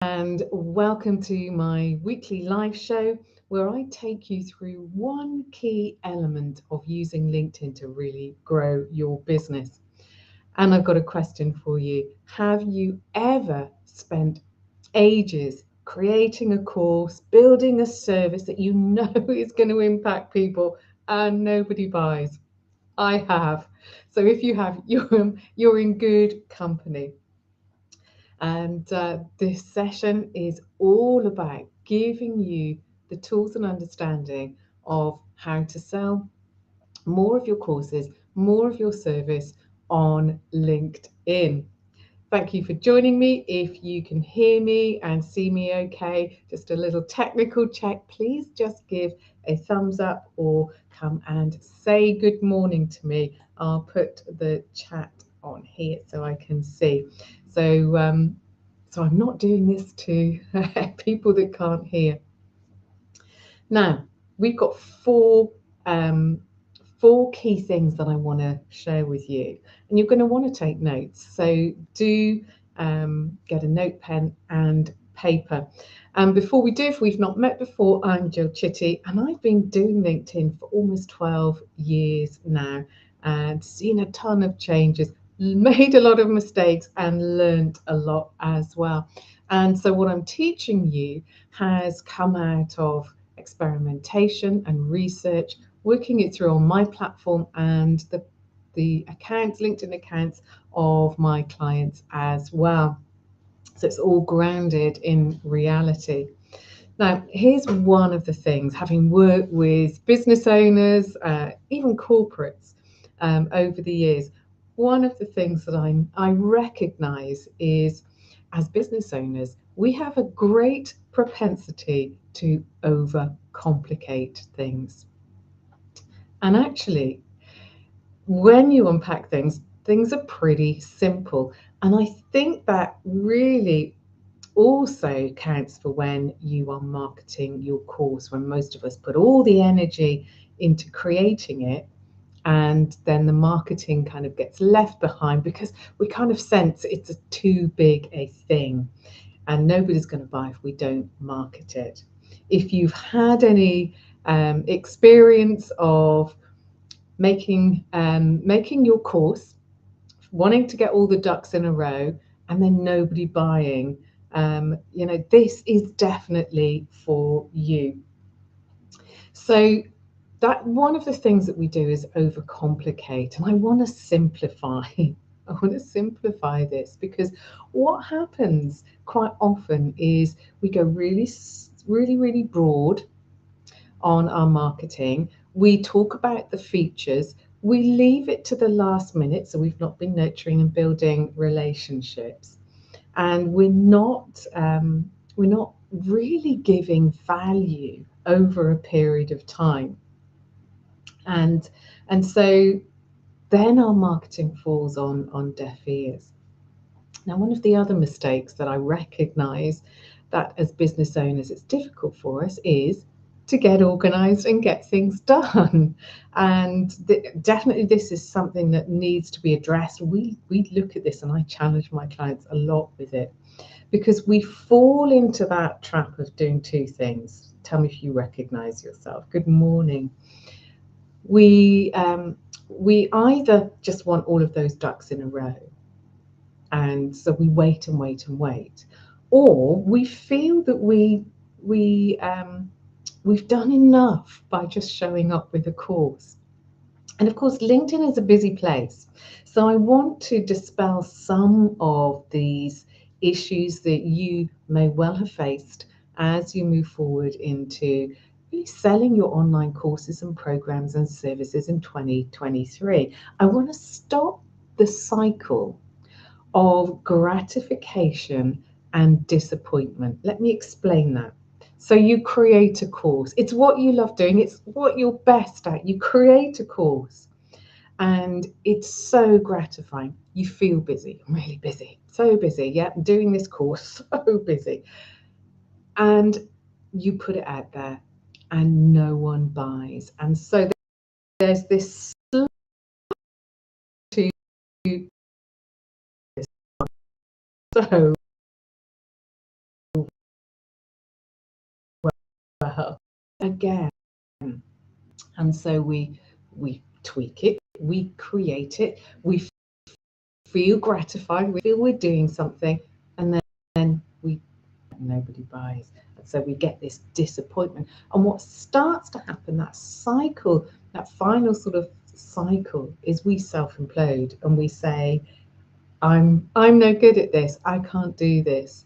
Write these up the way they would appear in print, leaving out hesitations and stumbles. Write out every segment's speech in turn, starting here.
And welcome to my weekly live show where I take you through one key element of using LinkedIn to really grow your business. And I've got a question for you. Have you ever spent ages creating a course, building a service that you know is going to impact people and nobody buys? I have. So if you have, you're in good company. And this session is all about giving you the tools and understanding of how to sell more of your courses, more of your service on LinkedIn. Thank you for joining me. If you can hear me and see me okay, just a little technical check, please just give a thumbs up or come and say good morning to me. I'll put the chat on here so I can see. So I'm not doing this to people that can't hear. Now, we've got um, four key things that I want to share with you, and you're going to want to take notes. So do get a note pen and paper. And before we do, if we've not met before, I'm Jill Chitty, and I've been doing LinkedIn for almost 12 years now and seen a ton of changes, made a lot of mistakes, and learned a lot as well. And so, what I'm teaching you has come out of experimentation and research, working it through on my platform and the accounts, LinkedIn accounts of my clients as well. So it's all grounded in reality. Now, here's one of the things, having worked with business owners, even corporates over the years, one of the things that I recognize is as business owners, we have a great propensity to overcomplicate things. And actually, when you unpack things, things are pretty simple. And I think that really also counts for when you are marketing your course, when most of us put all the energy into creating it, and then the marketing kind of gets left behind because we kind of sense it's too big a thing and nobody's going to buy if we don't market it. If you've had any experience of making your course, wanting to get all the ducks in a row, and then nobody buying, this is definitely for you. So that one of the things that we do is overcomplicate, and I want to simplify. I want to simplify this because what happens quite often is we go really broad on our marketing. We talk about the features. We leave it to the last minute, so we've not been nurturing and building relationships, and we're not really giving value over a period of time, and so then our marketing falls on deaf ears. Now, one of the other mistakes that I recognize that as business owners it's difficult for us is to get organized and get things done. And definitely this is something that needs to be addressed. We look at this and I challenge my clients a lot with it because we fall into that trap of doing two things. Tell me if you recognize yourself. Good morning. We either just want all of those ducks in a row, and so we wait and wait and wait, or we feel that we've done enough by just showing up with a course. And of course, LinkedIn is a busy place, so I want to dispel some of these issues that you may well have faced as you move forward into really selling your online courses and programs and services in 2023. I want to stop the cycle of gratification and disappointment. Let me explain that. So you create a course. It's what you love doing. It's what you're best at. You create a course and it's so gratifying. You feel busy, really busy, so busy. Yeah, doing this course, so busy. And you put it out there and no one buys. And so there's this to so well again. And so we tweak it, we create it, we feel gratified, we feel we're doing something, and then nobody buys. And so we get this disappointment. And what starts to happen, that cycle, that final sort of cycle, is we self-implode and we say, I'm no good at this, I can't do this.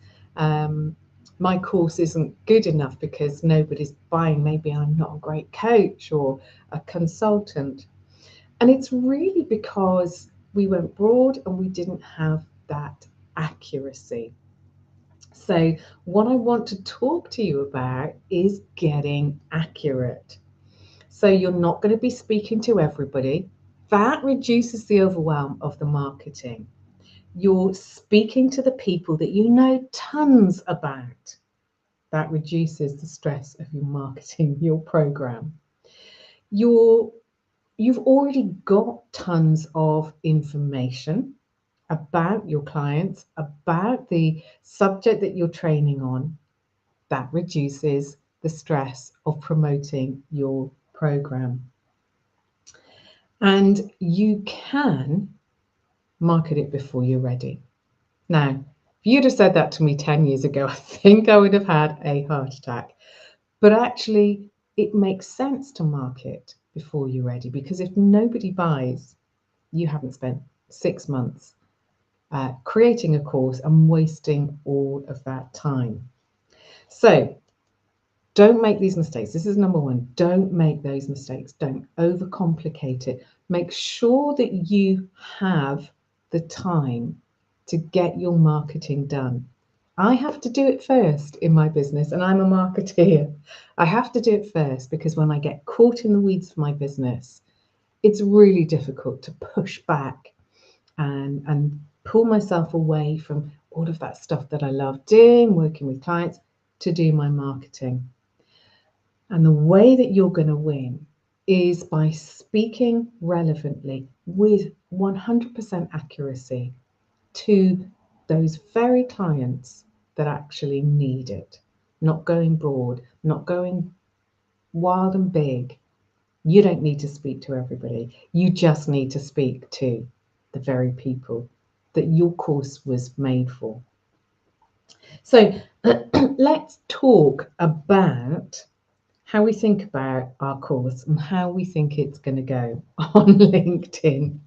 My course isn't good enough because nobody's buying. Maybe I'm not a great coach or a consultant. And it's really because we went broad and we didn't have that accuracy. So what I want to talk to you about is getting accurate. So you're not going to be speaking to everybody. That reduces the overwhelm of the marketing. You're speaking to the people that you know tons about. That reduces the stress of your marketing, your program. You've already got tons of information about your clients, about the subject that you're training on. That reduces the stress of promoting your program. And you can market it before you're ready. Now, if you'd have said that to me 10 years ago, I think I would have had a heart attack. But actually, it makes sense to market before you're ready, because if nobody buys, you haven't spent 6 months creating a course and wasting all of that time. So don't make these mistakes. This is number one. Don't make those mistakes. Don't overcomplicate it. Make sure that you have the time to get your marketing done. I have to do it first in my business, and I'm a marketeer. I have to do it first because when I get caught in the weeds for my business, it's really difficult to push back and pull myself away from all of that stuff that I love doing, working with clients, to do my marketing. And the way that you're going to win is by speaking relevantly with 100% accuracy to those very clients that actually need it. Not going broad, not going wild and big. You don't need to speak to everybody. You just need to speak to the very people that your course was made for. So let's talk about how we think about our course and how we think it's going to go on LinkedIn.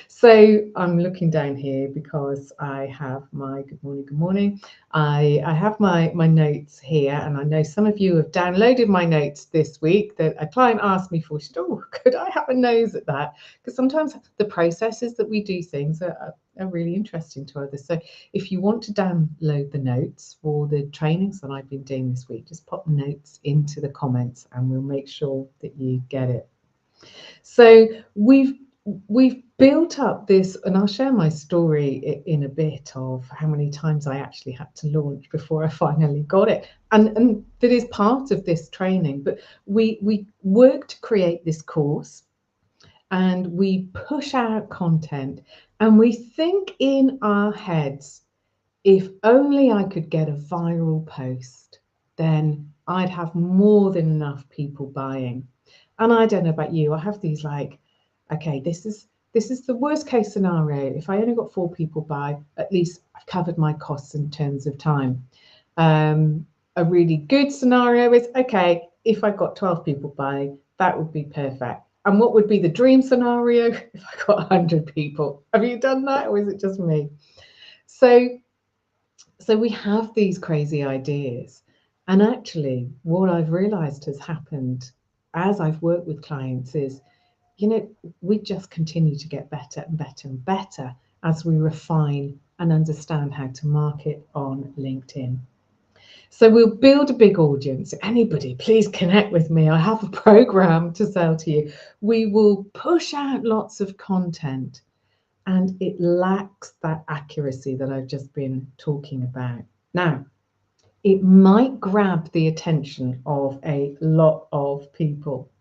So I'm looking down here because I have my good morning. I have my notes here, and I know some of you have downloaded my notes this week that a client asked me for. She said, oh, could I have a nose at that? Because sometimes the processes that we do things are really interesting to others. So if you want to download the notes for the trainings that I've been doing this week, just pop notes into the comments and we'll make sure that you get it. So we've built up this, and I'll share my story in a bit of how many times I actually had to launch before I finally got it. And that is part of this training. But we work to create this course, and we push out content, and we think in our heads, if only I could get a viral post, then I'd have more than enough people buying. And I don't know about you, I have these like, okay, this is the worst case scenario. If I only got 4 people buy, at least I've covered my costs in terms of time. A really good scenario is, okay, if I got 12 people buy, that would be perfect. And what would be the dream scenario if I got 100 people? Have you done that, or is it just me? So we have these crazy ideas. And actually, what I've realized has happened as I've worked with clients is, we just continue to get better and better and better as we refine and understand how to market on LinkedIn. So we'll build a big audience. Anybody, please connect with me. I have a program to sell to you. We will push out lots of content, and it lacks that accuracy that I've just been talking about. Now, it might grab the attention of a lot of people.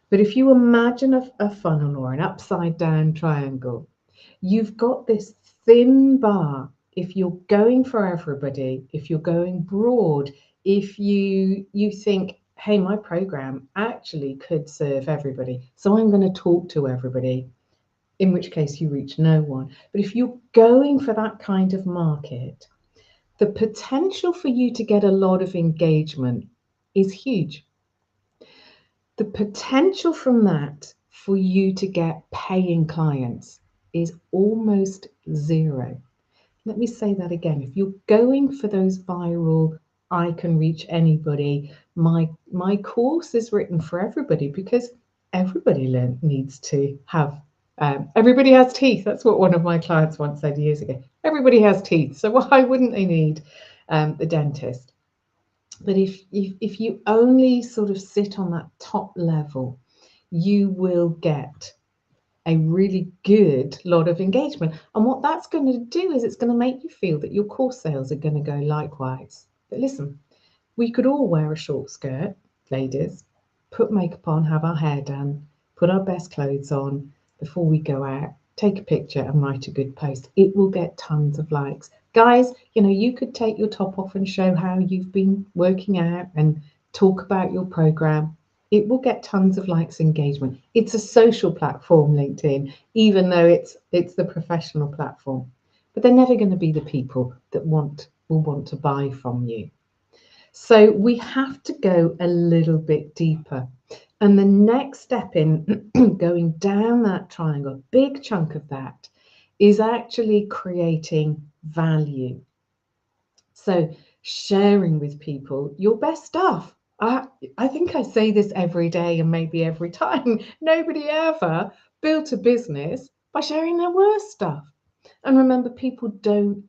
But if you imagine a funnel or an upside down triangle, you've got this thin bar. If you're going for everybody, if you're going broad, if you think hey, my program actually could serve everybody, so I'm going to talk to everybody, in which case you reach no one. But if you're going for that kind of market, the potential for you to get a lot of engagement is huge. The potential from that for you to get paying clients is almost zero. Let me say that again. If you're going for those viral, I can reach anybody, my course is written for everybody, because everybody needs to have, everybody has teeth. That's what one of my clients once said years ago. Everybody has teeth, so why wouldn't they need the dentist? But if you only sort of sit on that top level, you will get a really good lot of engagement. And what that's going to do is it's going to make you feel that your course sales are going to go likewise. But listen, we could all wear a short skirt, ladies, put makeup on, have our hair done, put our best clothes on before we go out, take a picture and write a good post. It will get tons of likes. Guys, you know, you could take your top off and show how you've been working out and talk about your program. It will get tons of likes, engagement. It's a social platform, LinkedIn, even though it's the professional platform. But they're never going to be the people that will want to buy from you. So we have to go a little bit deeper. And the next step in going down that triangle, a big chunk of that, is actually creating value. So sharing with people your best stuff. I think I say this every day and maybe every time. Nobody ever built a business by sharing their worst stuff. And remember, people don't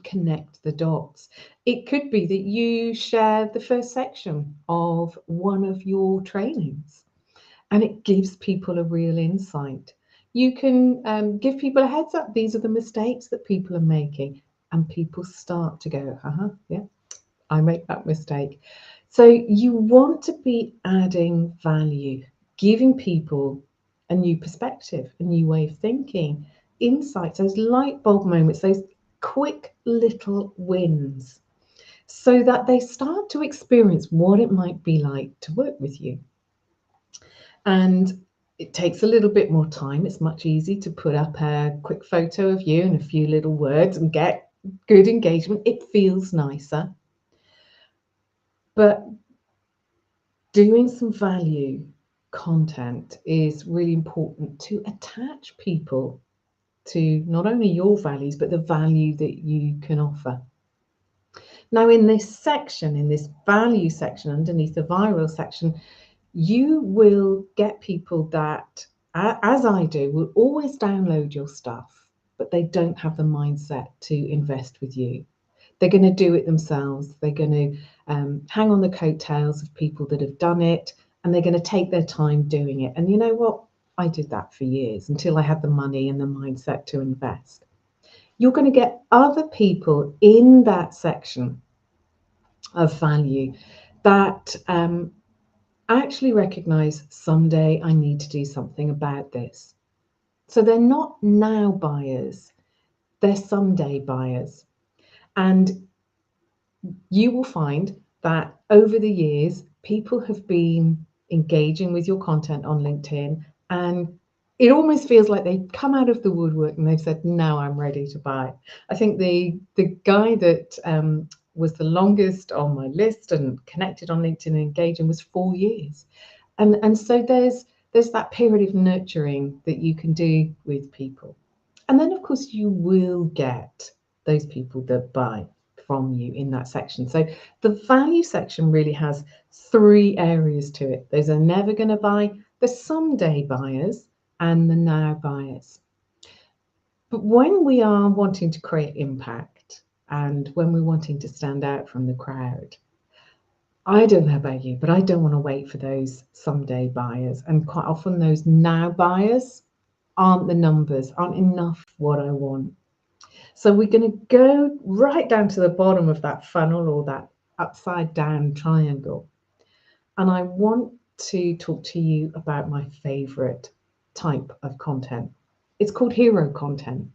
connect the dots. It could be that you share the first section of one of your trainings and it gives people a real insight. You can give people a heads up. These are the mistakes that people are making, and people start to go, yeah, I make that mistake. So you want to be adding value, giving people a new perspective, a new way of thinking, insights, those light bulb moments, those quick little wins, so that they start to experience what it might be like to work with you. And it takes a little bit more time. It's much easier to put up a quick photo of you and a few little words and get good engagement. It feels nicer. But doing some value content is really important to attach people to not only your values, but the value that you can offer. Now, in this section, in this value section, underneath the viral section, you will get people that, as I do, will always download your stuff, but they don't have the mindset to invest with you. They're going to do it themselves. They're going to hang on the coattails of people that have done it, and they're going to take their time doing it. And you know what? I did that for years until I had the money and the mindset to invest. You're going to get other people in that section of value that actually recognize someday I need to do something about this. So they're not now buyers, they're someday buyers. And you will find that over the years, people have been engaging with your content on LinkedIn, and it almost feels like they've come out of the woodwork and they've said, now I'm ready to buy. I think the guy that was the longest on my list and connected on LinkedIn and engaging was 4 years. And so there's that period of nurturing that you can do with people. And then, of course, you will get those people that buy from you in that section. So the value section really has 3 areas to it. Those are never going to buy, the someday buyers, and the now buyers. But when we are wanting to create impact and when we're wanting to stand out from the crowd, I don't know about you, but I don't want to wait for those someday buyers. And quite often those now buyers aren't the numbers, aren't enough what I want. So we're going to go right down to the bottom of that funnel, or that upside down triangle. And I want to talk to you about my favorite type of content. It's called hero content.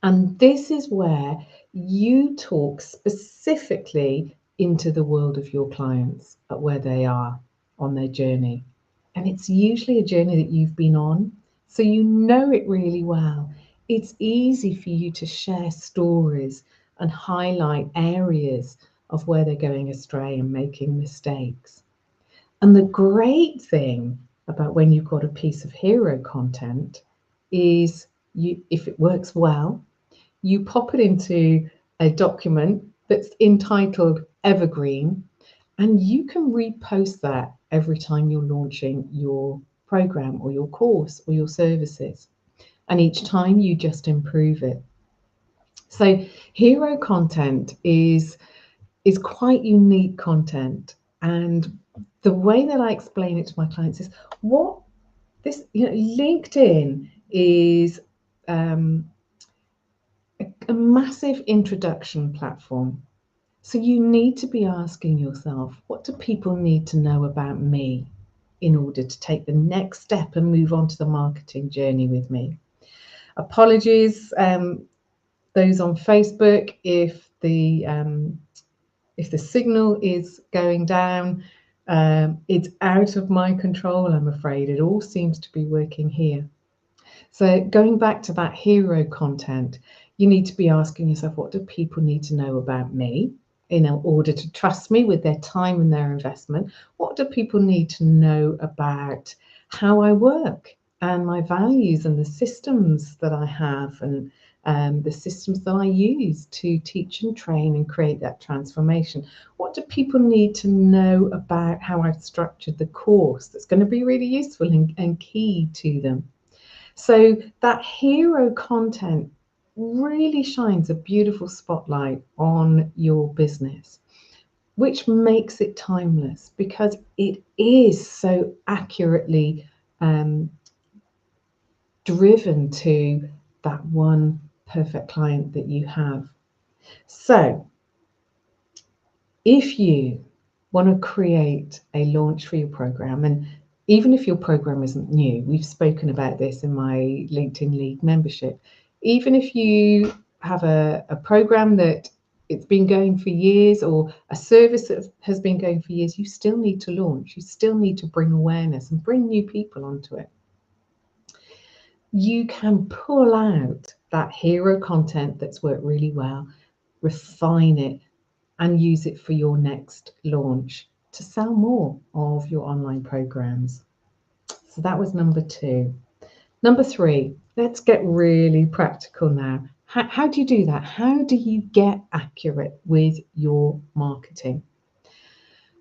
And this is where you talk specifically into the world of your clients at where they are on their journey. And it's usually a journey that you've been on, so you know it really well. It's easy for you to share stories and highlight areas of where they're going astray and making mistakes. And the great thing about when you've got a piece of hero content is you, if it works well, you pop it into a document that's entitled Evergreen, and you can repost that every time you're launching your program or your course or your services. And each time you just improve it. So hero content is quite unique content. And the way that I explain it to my clients is what this, LinkedIn is a massive introduction platform. So you need to be asking yourself, what do people need to know about me in order to take the next step and move on to the marketing journey with me? Apologies, those on Facebook, if the signal is going down, it's out of my control, I'm afraid. It all seems to be working here. So going back to that hero content, you need to be asking yourself, what do people need to know about me in order to trust me with their time and their investment? What do people need to know about how I work and my values and the systems that I have and the systems that I use to teach and train and create that transformation? What do people need to know about how I've structured the course that's going to be really useful and key to them? So that hero content really shines a beautiful spotlight on your business, which makes it timeless because it is so accurately driven to that one perfect client that you have. So if you want to create a launch for your program, and even if your program isn't new, we've spoken about this in my LinkedIn League membership, even if you have a program that it's been going for years or a service that has been going for years, you still need to launch. You still need to bring awareness and bring new people onto it. You can pull out that hero content that's worked really well, refine it, and use it for your next launch to sell more of your online programs. So that was number 2. Number 3, let's get really practical now. How do you do that? How do you get accurate with your marketing?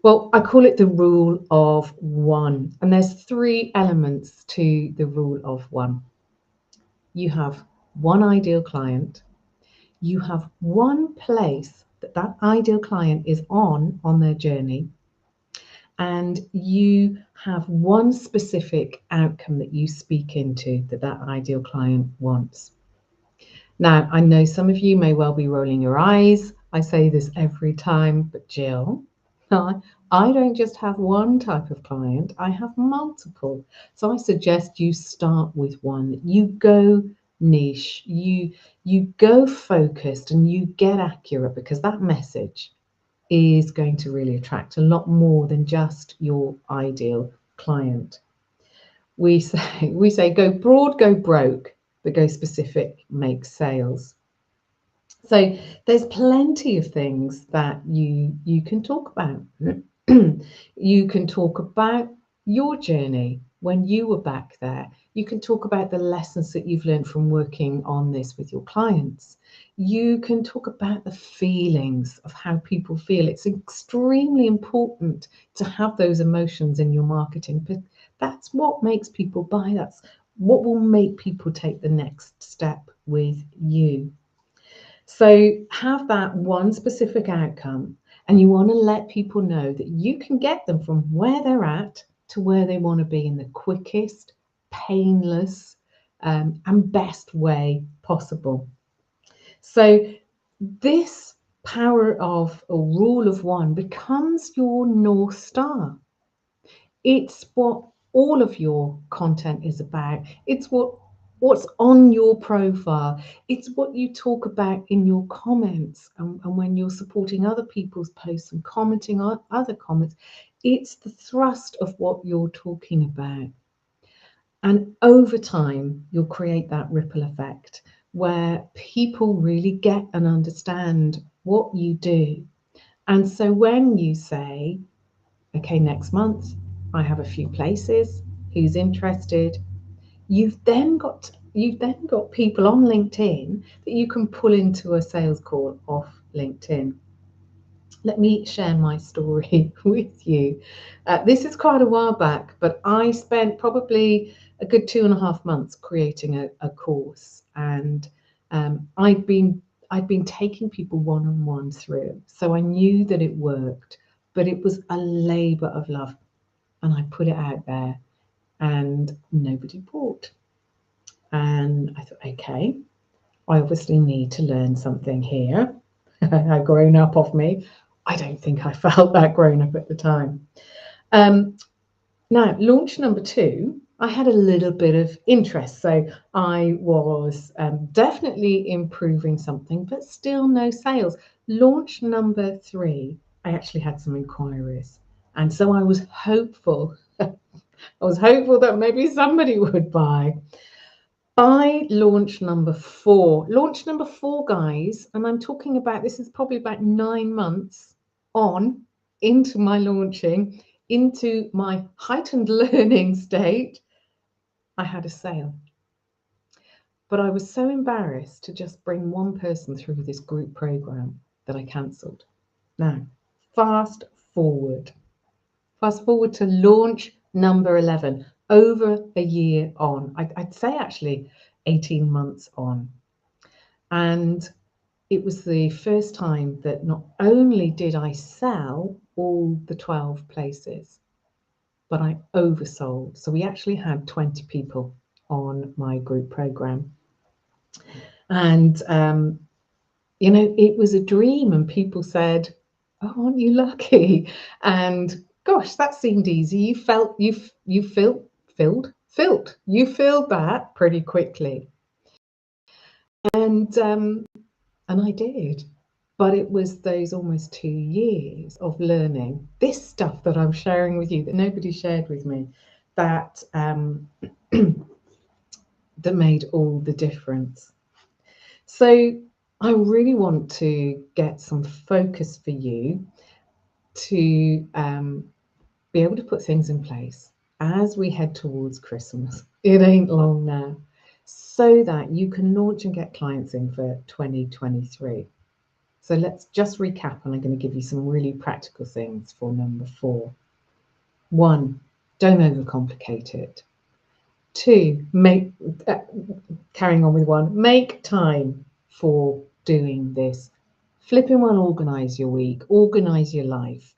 Well, I call it the rule of 1. And there's 3 elements to the rule of 1. You have one ideal client. You have one place that ideal client is on their journey, and you have one specific outcome that you speak into that ideal client wants. Now, I know some of you may well be rolling your eyes. I say this every time, but Jill, I don't just have one type of client, I have multiple. So I suggest you start with one. You go niche, you go focused, and you get accurate, because that message is going to really attract a lot more than just your ideal client. We say go broad, go broke, but go specific, make sales. So there's plenty of things that you can talk about. You can talk about your journey when you were back there. You can talk about the lessons that you've learned from working on this with your clients. You can talk about the feelings of how people feel. It's extremely important to have those emotions in your marketing, but that's what makes people buy. That's what will make people take the next step with you. So have that one specific outcome, and you want to let people know that you can get them from where they're at to where they want to be in the quickest, painless, and best way possible. So this power of a rule of 1 becomes your North Star. It's what all of your content is about. It's what what's on your profile. It's what you talk about in your comments and when you're supporting other people's posts and commenting on other comments. It's the thrust of what you're talking about. And over time, you'll create that ripple effect where people really get and understand what you do. And so when you say, okay, next month, I have a few places, who's interested? You've then got people on LinkedIn that you can pull into a sales call off LinkedIn. Let me share my story with you. This is quite a while back, but I spent probably a good 2.5 months creating a course, and I'd been taking people one-on-one through, so I knew that it worked, but it was a labour of love, and I put it out there, and nobody bought. And I thought, okay, I obviously need to learn something here. How grown up of me. I don't think I felt that grown up at the time. Um, Now, launch number 2, I had a little bit of interest. So I was definitely improving something, but still no sales. Launch number 3, I actually had some inquiries. And so I was hopeful. I was hopeful that maybe somebody would buy. By launch number four, guys, and I'm talking about this is probably about 9 months on into my launching, into my heightened learning state, I had a sale. But I was so embarrassed to just bring one person through this group program that I cancelled. Now, fast forward. Fast forward to launch number 11, over a year on. I'd say actually 18 months on. And it was the first time that not only did I sell all the 12 places, but I oversold. So we actually had 20 people on my group program. And, it was a dream, and people said, oh, aren't you lucky? And gosh, that seemed easy. You filled that pretty quickly. And I did. But it was those almost 2 years of learning this stuff that I'm sharing with you that nobody shared with me, that that made all the difference. So I really want to get some focus for you to be able to put things in place as we head towards Christmas. It ain't long now, so that you can launch and get clients in for 2023. So let's just recap, and I'm going to give you some really practical things for number 4. 1, don't overcomplicate it. 2, carrying on with 1, make time for doing this. Flipping well, organize your week, organize your life.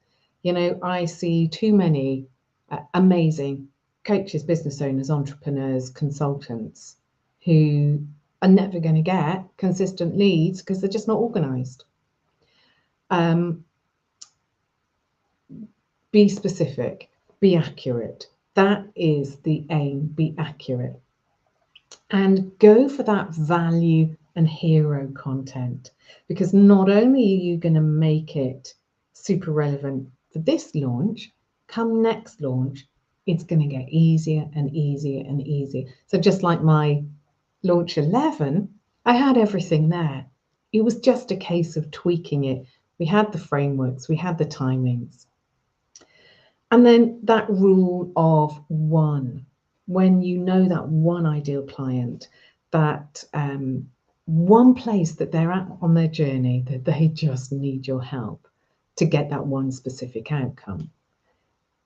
I see too many amazing coaches, business owners, entrepreneurs, consultants who are never going to get consistent leads because they're just not organized. Be specific, be accurate. That is the aim, be accurate. And go for that value and hero content, because not only are you going to make it super relevant for this launch, come next launch, it's going to get easier and easier and easier. So just like my launch 11, I had everything there. It was just a case of tweaking it. We had the frameworks, we had the timings. And then that rule of 1, when you know that one ideal client, that one place that they're at on their journey, that they just need your help to get that one specific outcome,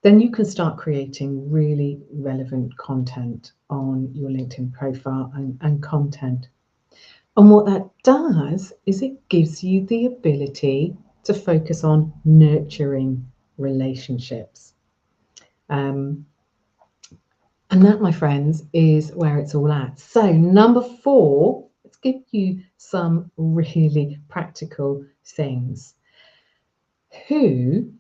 then you can start creating really relevant content on your LinkedIn profile and content. And what that does is it gives you the ability to focus on nurturing relationships. And that, my friends, is where it's all at. So number 4, let's give you some really practical things. Who,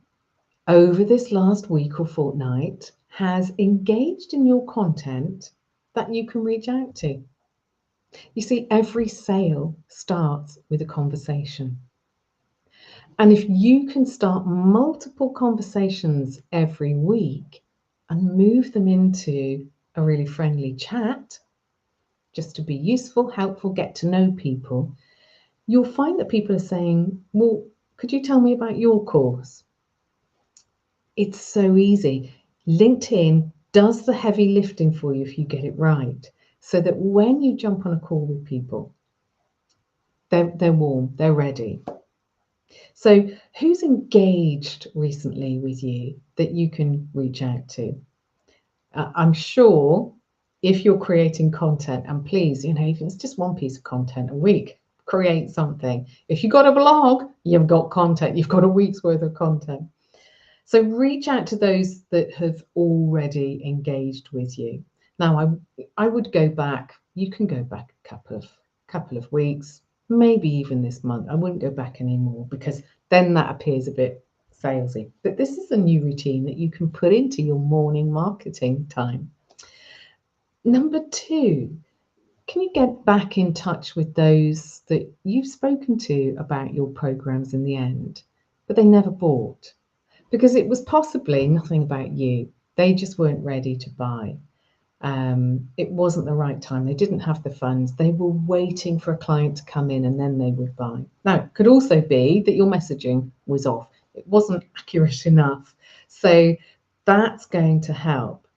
over this last week or fortnight, has engaged in your content that you can reach out to? You see, every sale starts with a conversation. And if you can start multiple conversations every week and move them into a really friendly chat, just to be useful, helpful, get to know people, you'll find that people are saying, well, could you tell me about your course? It's so easy. LinkedIn does the heavy lifting for you if you get it right, so that when you jump on a call with people, they're warm, they're ready. So who's engaged recently with you that you can reach out to? I'm sure if you're creating content, and please, if it's just one piece of content a week, create something. If you've got a blog, you've got content, you've got a week's worth of content. So reach out to those that have already engaged with you. Now, I would go back. You can go back a couple of weeks, maybe even this month. I wouldn't go back anymore because then that appears a bit salesy. But this is a new routine that you can put into your morning marketing time. Number 2, can you get back in touch with those that you've spoken to about your programs in the end, but they never bought? Because it was possibly nothing about you. They just weren't ready to buy. It wasn't the right time. They didn't have the funds. They were waiting for a client to come in and then they would buy. Now, it could also be that your messaging was off. It wasn't accurate enough. So that's going to help.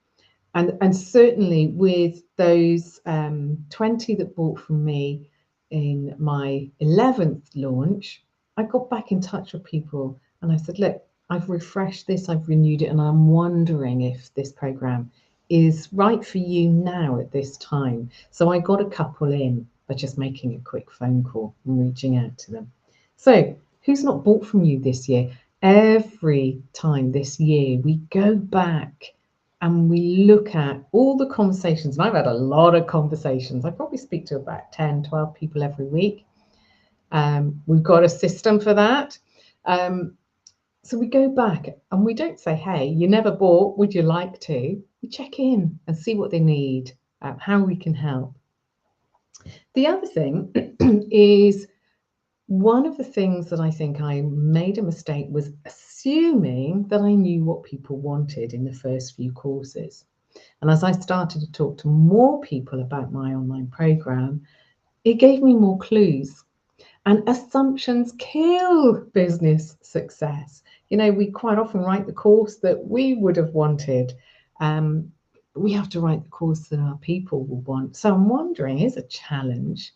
And certainly with those 20 that bought from me in my 11th launch, I got back in touch with people and I said, look, I've refreshed this, I've renewed it, and I'm wondering if this program is right for you now at this time. So I got a couple in by just making a quick phone call and reaching out to them. So who's not bought from you this year? Every time this year, we go back and we look at all the conversations. And I've had a lot of conversations. I probably speak to about 10, 12 people every week. We've got a system for that. So we go back and we don't say, hey, you never bought, would you like to? We check in and see what they need, how we can help. The other thing is, one of the things that I think I made a mistake was assuming that I knew what people wanted in the first few courses. And as I started to talk to more people about my online program, it gave me more clues. And assumptions kill business success. We quite often write the course that we would have wanted. We have to write the course that our people will want. So I'm wondering, is a challenge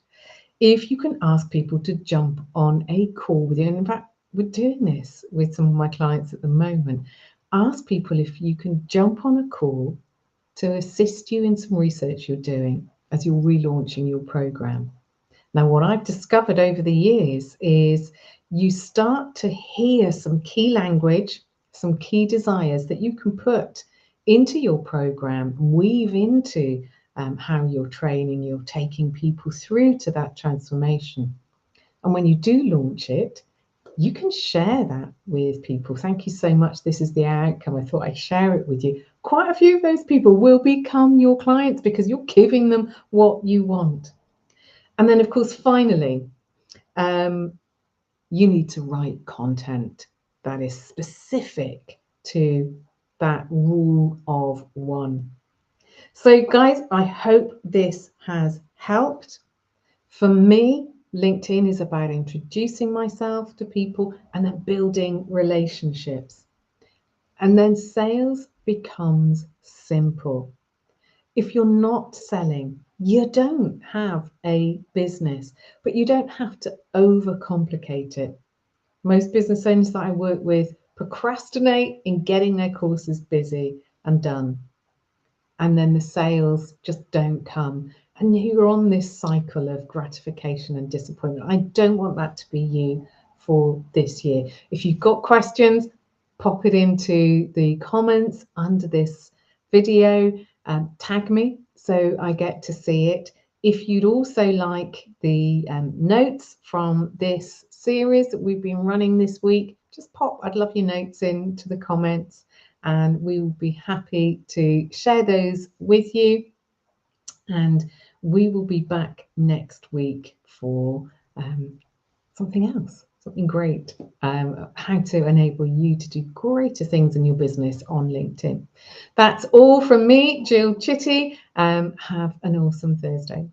if you can ask people to jump on a call with you. And in fact, we're doing this with some of my clients at the moment. Ask people if you can jump on a call to assist you in some research you're doing as you're relaunching your program. Now, what I've discovered over the years is you start to hear some key language, some key desires that you can put into your program, weave into how you're training, you're taking people through to that transformation. And when you do launch it, you can share that with people. Thank you so much. This is the outcome. I thought I'd share it with you. Quite a few of those people will become your clients because you're giving them what you want. And then, of course, finally, you need to write content that is specific to that rule of 1. So, guys, I hope this has helped. For me, LinkedIn is about introducing myself to people and then building relationships. And then sales becomes simple. If you're not selling, you don't have a business, but you don't have to overcomplicate it. Most business owners that I work with procrastinate in getting their courses busy and done. And then the sales just don't come. And you're on this cycle of gratification and disappointment. I don't want that to be you for this year. If you've got questions, pop it into the comments under this video. Tag me so I get to see it. If you'd also like the notes from this series that we've been running this week, just pop, I'd love your notes into the comments and we will be happy to share those with you. And We will be back next week for something else, something great, how to enable you to do greater things in your business on LinkedIn. That's all from me, Jill Chitty. Have an awesome Thursday.